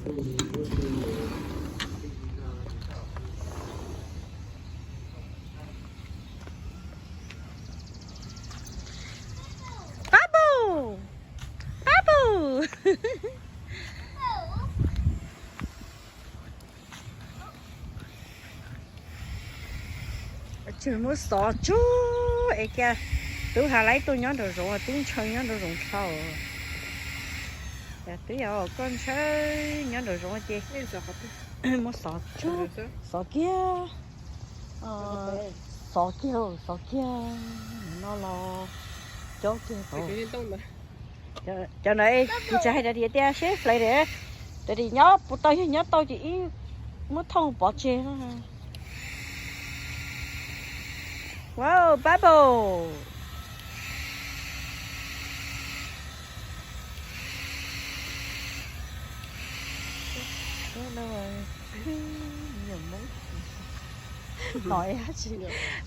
Babu, Babu. Chỉ muốn sợ chú, ấy kia, tôi hà lấy tôi nhớ được rồi, tôi chơi nhớ được rồi sao? Tôi giờ con chơi nhớ được rồi chị. Muốn sợ chú, sợ kia, sợ kia, nó lo chỗ kia thôi. Cho này, chị chạy ra đi đi xếp lại để đi nhớ, nhớ tôi chỉ muốn thông bỏ chơi thôi. Wow, bubble. Đâu rồi? Nhiều mấy. Nói hết chị.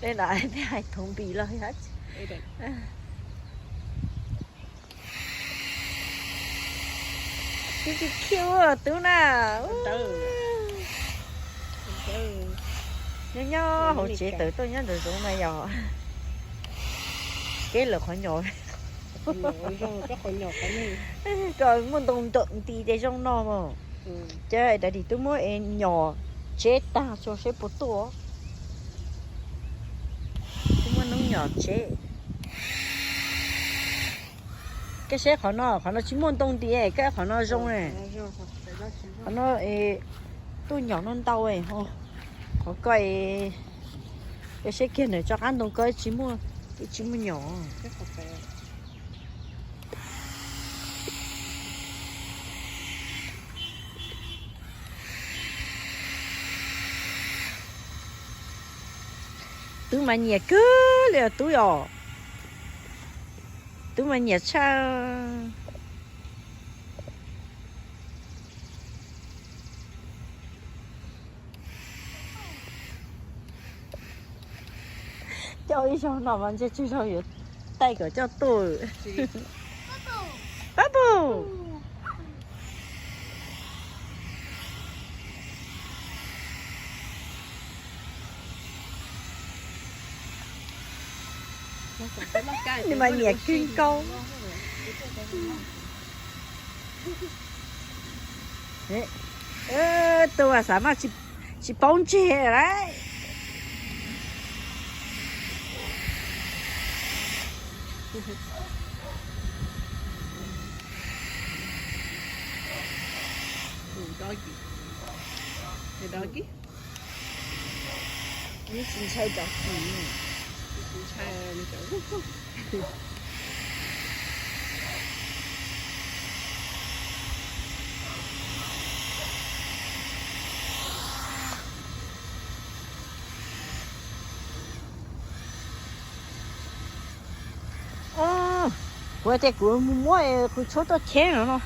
Đây là cái hai thùng bì lời hết. Chị kêu à, tú nào. Nhớ hồi chị tự tôi nhớ được rồi mà giờ. Cái lực khỏi nhồi. Rồi muốn đồng tượng thì để trong nó mà. Chơi tại vì tôi mới em nhỏ chết ta cho sẽ bút tua. Tôi mới nó nhỏ chết. Cái xe khỏi nó chỉ muốn đồng tí cái khỏi nó rong này. Khỏi nó tôi nhỏ non đau ấy ho. Có cái xe kia này cho ăn đồng cái chỉ mua nhỏ. Tú mà nhẹ cứ là tú nhỏ. Tú mà nhẹ sao? Cho ý sao nào mà chứ sao vậy? Tay của cho tôi. Babu. Nhưng mà nhẹ kinh công. Tôi sao mà chỉ bông chè đấy. Doggy. Ini cincai doggy. Cincai ni tu. Ủa, tôi của mua cái chỗ đó chén rồi nó.